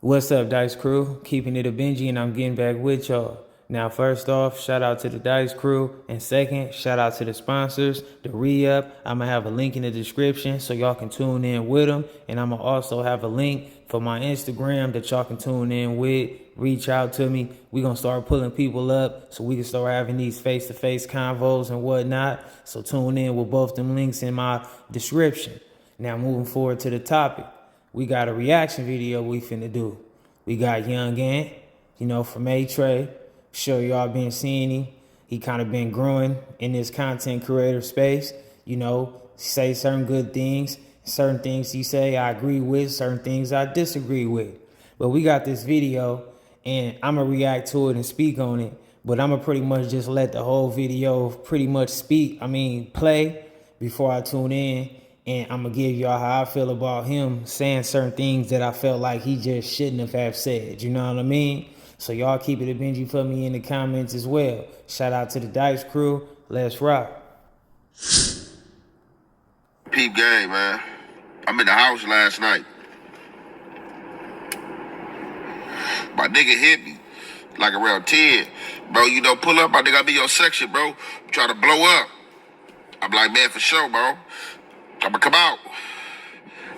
What's up, Dice Crew? Keeping it a Benji, and I'm getting back with y'all. Now, first off, shout out to the Dice Crew, and second, shout out to the sponsors, the re-up. I'm gonna have a link in the description so y'all can tune in with them, and I'm gonna also have a link for my Instagram that y'all can tune in with. Reach out to me. We're gonna start pulling people up so we can start having these face-to-face convos and whatnot. So tune in with both them links in my description. Now, moving forward to the topic. We got a reaction video we finna do. We got Young Ant, from A-Tray. Sure y'all been seeing him. He kind of been growing in this content creator space. Say certain good things. Certain things he say I agree with, certain things I disagree with. But we got this video, and I'm gonna react to it and speak on it. But I'm gonna pretty much just let the whole video pretty much play before I tune in. And I'm going to give y'all how I feel about him saying certain things that I felt like he just shouldn't have said. You know what I mean? So y'all keep it a Benji for me in the comments as well. Shout out to the Dice Crew. Let's rock. Peep game, man. I'm in the house last night. My nigga hit me like around 10. Bro, pull up. My nigga, I be your section, bro. Try to blow up. I'm like, man, for sure, bro. I'ma come out.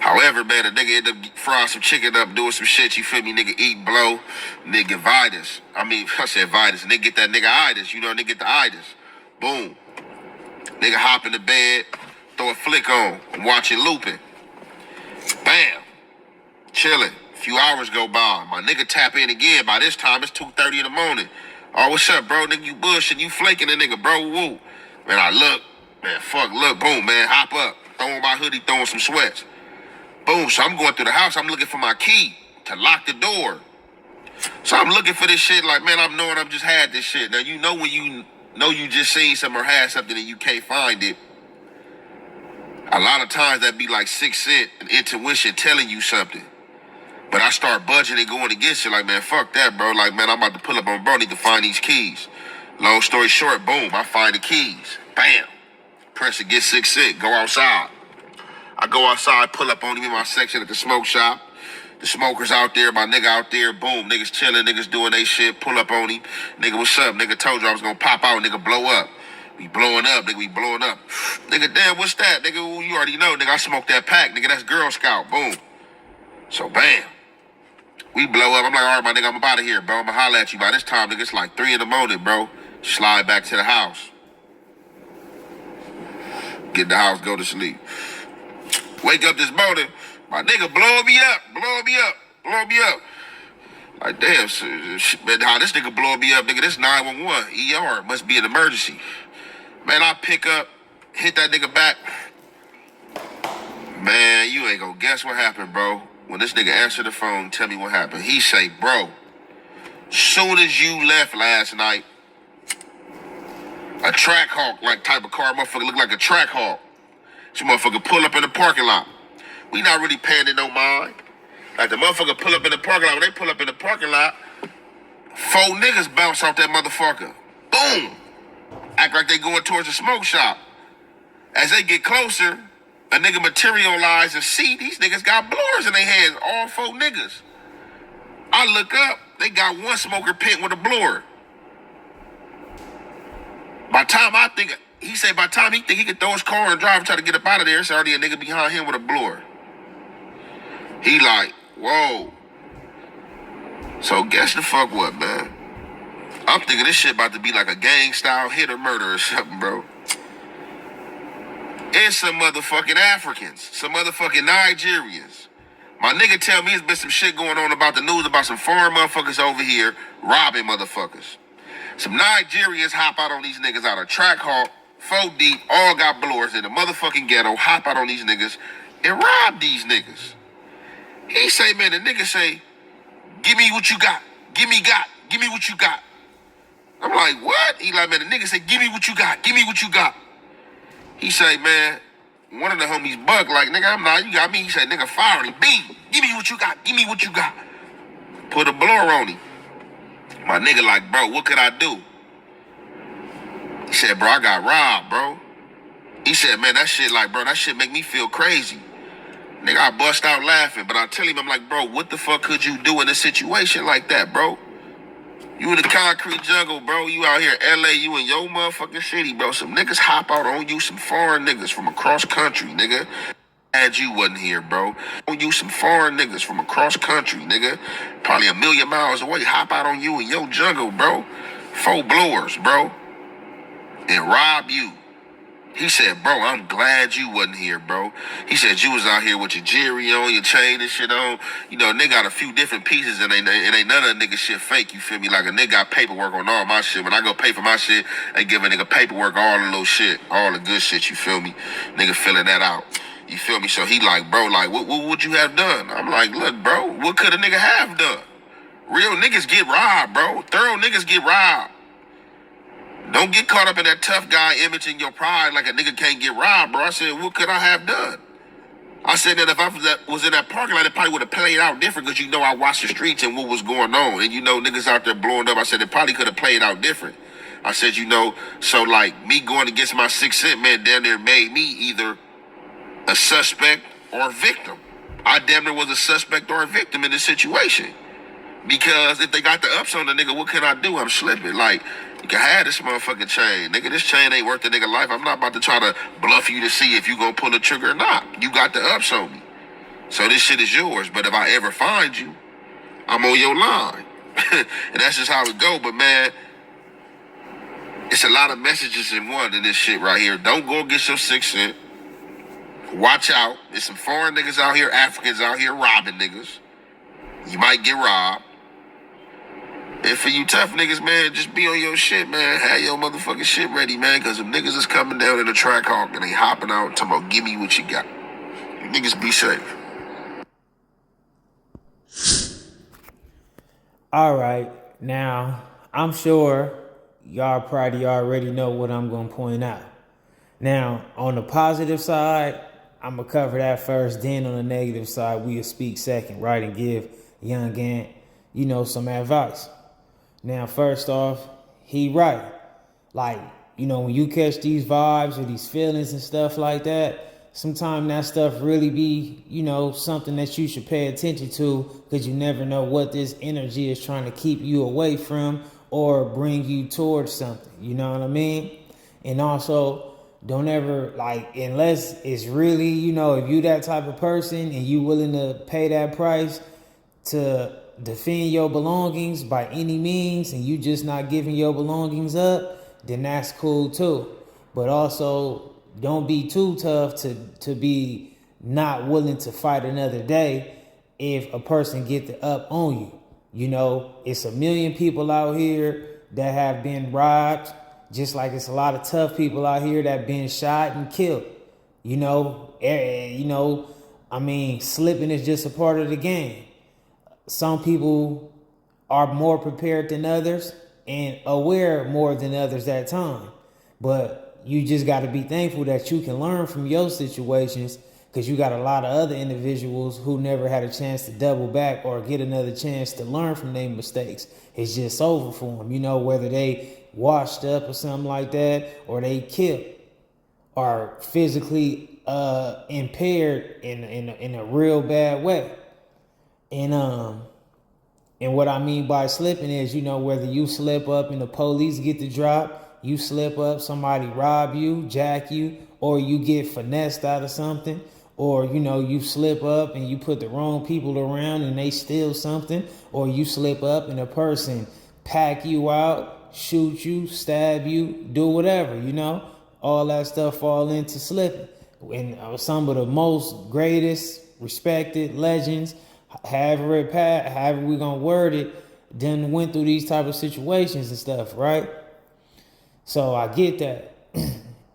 However, man, the nigga ended up frying some chicken up, doing some shit, you feel me? Nigga eat, blow, nigga Vitus. I said Vitus. Nigga get that nigga itis, nigga get the itis. Boom. Nigga hop in the bed, throw a flick on. I'm watching Lupin. Bam. Chilling. A few hours go by. My nigga tap in again. By this time, it's 2:30 in the morning. Oh, what's up, bro? Nigga, you bullshit. You flaking the nigga, bro. Woo. Man, I look. Man, fuck, look. Boom, man. Hop up. Throwing my hoodie, throwing some sweats. Boom, so I'm going through the house. I'm looking for my key to lock the door. So I'm looking for this shit like, man, I'm knowing I've just had this shit. Now, when you know you just seen something or had something and you can't find it, a lot of times that be like sixth sense and intuition telling you something. But I start budging and going against it like, man, fuck that, bro. Like, man, I'm about to pull up on bro. I need to find these keys. Long story short, boom, I find the keys. Bam. Press it, get sick, go outside. I go outside, pull up on him in my section at the smoke shop. The smokers out there, my nigga out there, boom, niggas chilling, niggas doing they shit, pull up on him. Nigga, what's up? Nigga told you I was gonna pop out, nigga, blow up. We blowing up, nigga, we blowing up. Nigga, damn, what's that? Nigga, you already know, nigga, I smoked that pack, nigga, that's Girl Scout, boom. So, bam. We blow up, I'm like, all right, my nigga, I'm up out of here, bro. I'ma holler at you. By this time, nigga, it's like 3 in the morning, bro. Slide back to the house. Get in the house, go to sleep. Wake up this morning, my nigga blow me up. Like, damn, man, how this nigga blow me up, nigga, this 911, ER, must be an emergency. Man, I pick up, hit that nigga back. Man, you ain't gonna guess what happened, bro. When this nigga answered the phone, tell me what happened. He say, bro, soon as you left last night, a track hawk, like type of car, motherfucker look like a track hawk. This motherfucker pull up in the parking lot. We not really paying it no mind. Like the motherfucker pull up in the parking lot. When they pull up in the parking lot, 4 niggas bounce off that motherfucker. Boom. Act like they going towards the smoke shop. As they get closer, a nigga materialize and see these niggas got blowers in their hands. All 4 niggas. I look up, they got one smoker pent with a blower. By the time he think he could throw his car and drive and try to get up out of there, it's already a nigga behind him with a blower. He like, whoa. So guess the fuck what, man? I'm thinking this shit about to be like a gang-style hit or murder or something, bro. It's some motherfucking Africans, some motherfucking Nigerians. My nigga tell me there's been some shit going on about the news about some foreign motherfuckers over here robbing motherfuckers. Some Nigerians hop out on these niggas out of track hawk, 4 deep, all got blowers in the motherfucking ghetto, hop out on these niggas and rob these niggas. He say, man, the nigga say, give me what you got. Give me what you got. I'm like, what? He like, man, the nigga say, give me what you got. He say, man, one of the homies buck like, nigga, I'm not, you got me. He say, nigga, fire him. B, give me what you got. Put a blower on him. My nigga like, bro, what could I do? He said, bro, I got robbed, bro. He said, man, that shit make me feel crazy. Nigga, I bust out laughing, but I tell him, I'm like, bro, what the fuck could you do in a situation like that, bro? You in the concrete jungle, bro. You out here LA, you in your motherfucking city, bro. Some niggas hop out on you, some foreign niggas from across country, nigga. Glad you wasn't here, bro. On you, some foreign niggas from across country, nigga. Probably 1,000,000 miles away, hop out on you in your jungle, bro. 4 blowers, bro. And rob you. He said, bro, I'm glad you wasn't here, bro. He said you was out here with your jewelry on, your chain and shit on. You know, nigga got a few different pieces and it ain't none of the nigga shit fake, you feel me? Like a nigga got paperwork on all my shit. When I go pay for my shit, they give a nigga paperwork, all the little shit, all the good shit, you feel me? Nigga filling that out. You feel me? So he like, bro, like, what would you have done? I'm like, look, bro, what could a nigga have done? Real niggas get robbed, bro. Thorough niggas get robbed. Don't get caught up in that tough guy image in your pride like a nigga can't get robbed, bro. I said, what could I have done? I said that if I was in that parking lot, it probably would have played out different because you know I watched the streets and what was going on. And you know niggas out there blowing up. I said it probably could have played out different. I said, you know, so like me going against my 6 cent man down there made me either a suspect or a victim. I damn near was a suspect or a victim in this situation. Because if they got the ups on the nigga, what can I do? I'm slipping. Like, you can have this motherfucking chain. Nigga, this chain ain't worth the nigga life. I'm not about to try to bluff you to see if you gonna pull the trigger or not. You got the ups on me. So this shit is yours. But if I ever find you, I'm on your line. And that's just how it go. But man, it's a lot of messages in one in this shit right here. Don't go get your 6 cent. Watch out. There's some foreign niggas out here, Africans out here robbing niggas. You might get robbed. And for you tough niggas, man, just be on your shit, man. Have your motherfucking shit ready, man, because them niggas is coming down in the track hawk and they hopping out talking about, give me what you got. You niggas be safe. All right. Now, I'm sure y'all probably already know what I'm going to point out. Now, on the positive side, I'm going to cover that first. Then on the negative side, we'll speak second, right, and give Young Gant, you know, some advice. Now, first off, he right. Like, you know, when you catch these vibes or these feelings and stuff like that, sometimes that stuff really be, you know, something that you should pay attention to because you never know what this energy is trying to keep you away from or bring you towards something. You know what I mean? And also, don't ever, like, unless it's really, you know, if you that type of person and you willing to pay that price to defend your belongings by any means and you just not giving your belongings up, then that's cool too. But also, don't be too tough to be not willing to fight another day if a person get the up on you. You know, it's 1,000,000 people out here that have been robbed, just like it's a lot of tough people out here that been shot and killed. You know, I mean, slipping is just a part of the game. Some people are more prepared than others and aware more than others at time. But you just got to be thankful that you can learn from your situations because you got a lot of other individuals who never had a chance to double back or get another chance to learn from their mistakes. It's just over for them, you know, whether they washed up or something like that or they killed or physically impaired in a real bad way. And what I mean by slipping is, you know, whether you slip up and the police get the drop, you slip up, somebody rob you, jack you, or you get finessed out of something, or, you know, you slip up and you put the wrong people around and they steal something, or you slip up and a person pack you out, shoot you, stab you, do whatever, you know, all that stuff fall into slipping. And some of the most greatest respected legends, however we gonna word it, then went through these type of situations and stuff, right? So I get that.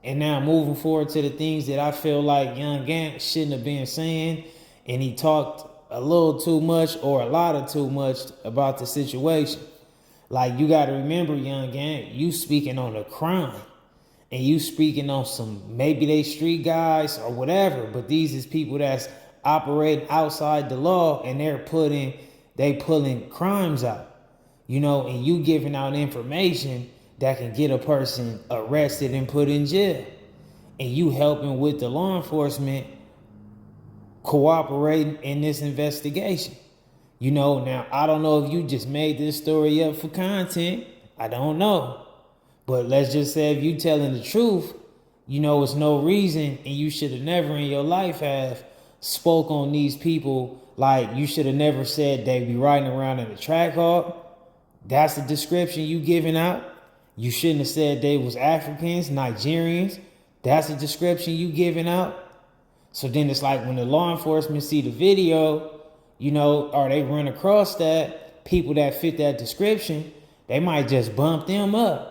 And now moving forward to the things that I feel like Young Gant shouldn't have been saying, and he talked a little too much or a lot of too much about the situation. Like, you got to remember, Young Gant, you speaking on a crime, and you speaking on some, maybe they street guys or whatever, but these is people that's operating outside the law, and they pulling crimes out, you know, and you giving out information that can get a person arrested and put in jail. And you helping with the law enforcement cooperating in this investigation. You know, now I don't know if you just made this story up for content. I don't know. But let's just say if you telling the truth, you know, it's no reason, and you should have never in your life have spoke on these people. Like, you should have never said they be riding around in a track hawk. That's the description you giving out. You shouldn't have said they was Africans, Nigerians. That's the description you giving out. So then it's like when the law enforcement see the video, you know, or they run across that, people that fit that description, they might just bump them up.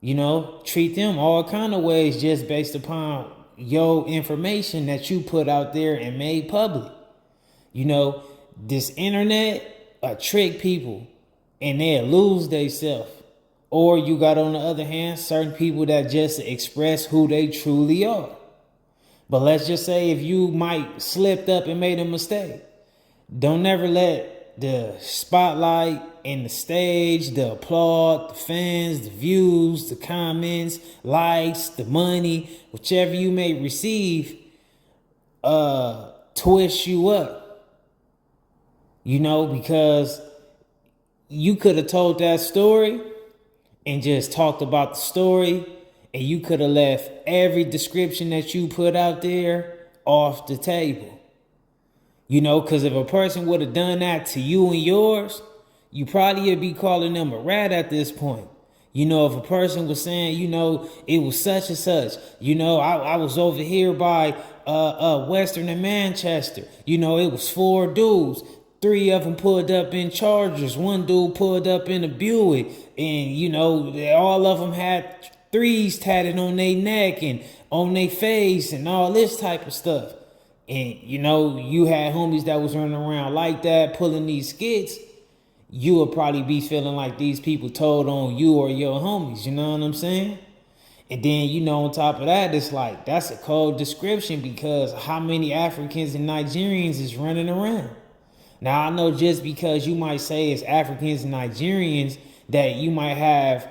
You know, treat them all kind of ways just based upon your information that you put out there and made public. You know, this internet trick people and they'll lose themselves. Or you got, on the other hand, certain people that just express who they truly are. But let's just say if you might slipped up and made a mistake, don't never let the spotlight and the stage, the applaud, the fans, the views, the comments, likes, the money, whichever you may receive, twist you up. You know, because you could have told that story and just talked about the story, and you could have left every description that you put out there off the table. You know, because if a person would have done that to you and yours, you probably would be calling them a rat at this point. You know, if a person was saying, you know, it was such and such, you know, I was over here by Western and Manchester. You know, it was 4 dudes. 3 of them pulled up in Chargers. 1 dude pulled up in a Buick. And, you know, all of them had 3s tatted on their neck and on their face and all this type of stuff. And, you know, you had homies that was running around like that, pulling these skits. You would probably be feeling like these people told on you or your homies. You know what I'm saying? And then, you know, on top of that, it's like, that's a cold description, because how many Africans and Nigerians is running around? Now, I know just because you might say it's Africans and Nigerians that you might have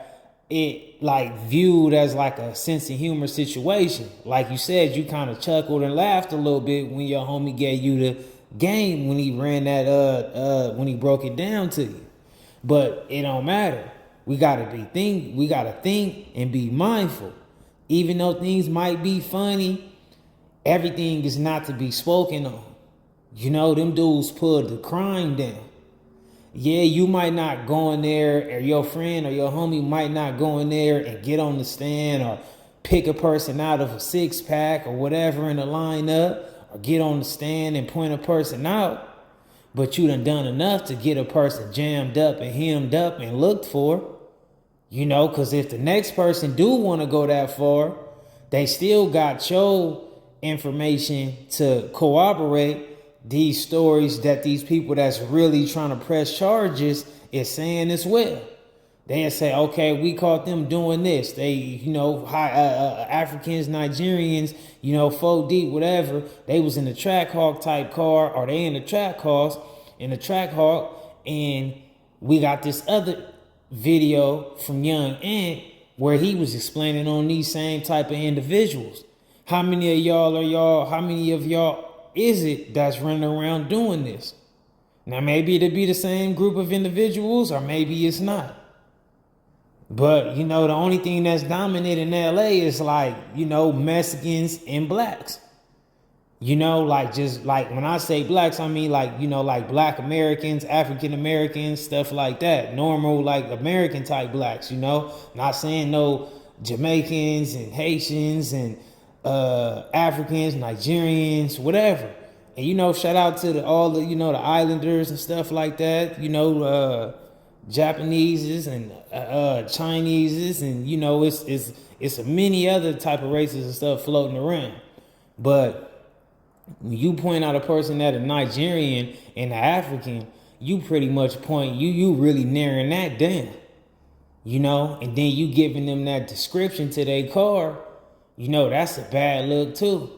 it like viewed as like a sense of humor situation. Like you said, you kind of chuckled and laughed a little bit when your homie gave you the game when he ran that when he broke it down to you. But it don't matter. We gotta think and be mindful. Even though things might be funny, everything is not to be spoken on. You know, them dudes pulled the crime down. Yeah, you might not go in there, or your friend or your homie might not go in there and get on the stand or pick a person out of a 6-pack or whatever in the lineup, or get on the stand and point a person out. But you done enough to get a person jammed up and hemmed up and looked for. You know, because if the next person do want to go that far, they still got your information to corroborate these stories that these people that's really trying to press charges is saying as well. They'll say, okay, we caught them doing this. They, you know, Africans, Nigerians, you know, 4 deep, whatever. They was in the track hawk type car, or they in the track hawk, and we got this other video from Young Ant where he was explaining on these same type of individuals. How many of y'all is it that's running around doing this? Now, maybe it'll be the same group of individuals, or maybe it's not. But, you know, the only thing that's dominant in LA is like, you know, Mexicans and blacks. You know, like, just like when I say blacks, I mean like, you know, like Black Americans, African Americans, stuff like that. Normal, like American type blacks, you know. Not saying no Jamaicans and Haitians and Africans, Nigerians, whatever. And, you know, shout out to all the, you know, the islanders and stuff like that, you know, Japaneses and Chineses, and, you know, it's many other type of races and stuff floating around. But when you point out a person that a Nigerian and an African, you pretty much point, you really narrowing that down, you know, and then you giving them that description to their car. You know, that's a bad look too.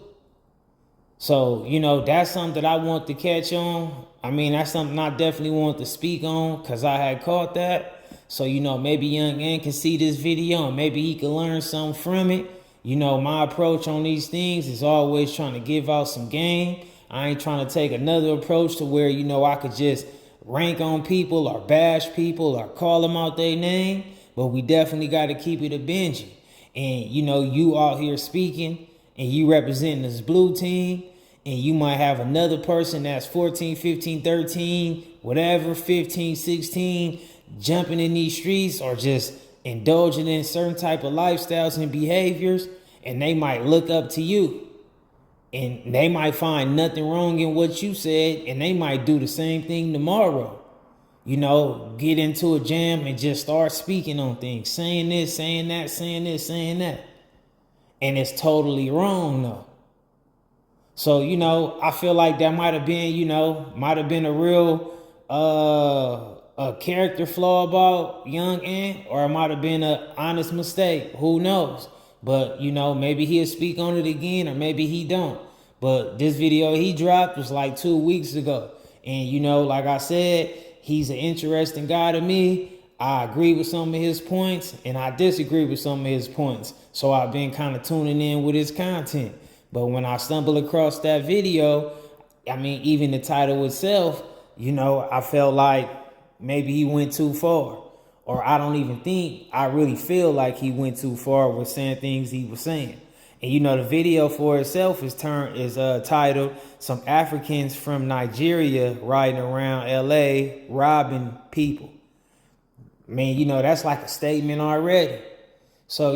So, you know, that's something that I want to catch on. I mean, that's something I definitely want to speak on, because I had caught that. So, you know, maybe Young Ant can see this video and maybe he can learn something from it. You know, my approach on these things is always trying to give out some game. I ain't trying to take another approach to where, I could just rank on people or bash people or call them out their name, but we definitely got to keep it a Benji. And, you out here speaking and you representing this blue team, and you might have another person that's 14, 15, 13, whatever, 15, 16, jumping in these streets or just indulging in certain type of lifestyles and behaviors, and they might look up to you. And they might find nothing wrong in what you said, and they might do the same thing tomorrow. Get into a jam and just start speaking on things, saying this, saying that, saying this, saying that. And it's totally wrong, though. So, I feel like that might have been a real a character flaw about Young Ant, or it might have been an honest mistake. Who knows? But, maybe he'll speak on it again, or maybe he don't. But this video he dropped was like 2 weeks ago. And, like I said, he's an interesting guy to me. I agree with some of his points, and I disagree with some of his points. So I've been kind of tuning in with his content. But when I stumbled across that video, even the title itself, I felt like maybe he went too far. Or I don't even think, I really feel like he went too far with saying things he was saying. And the video for itself is titled "Some Africans from Nigeria Riding Around LA Robbing People." That's like a statement already. So,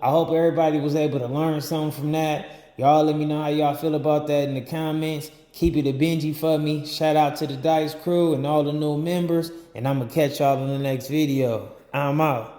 I hope everybody was able to learn something from that. Y'all let me know how y'all feel about that in the comments. Keep it a Benji for me. Shout out to the Dice crew and all the new members. And I'm going to catch y'all in the next video. I'm out.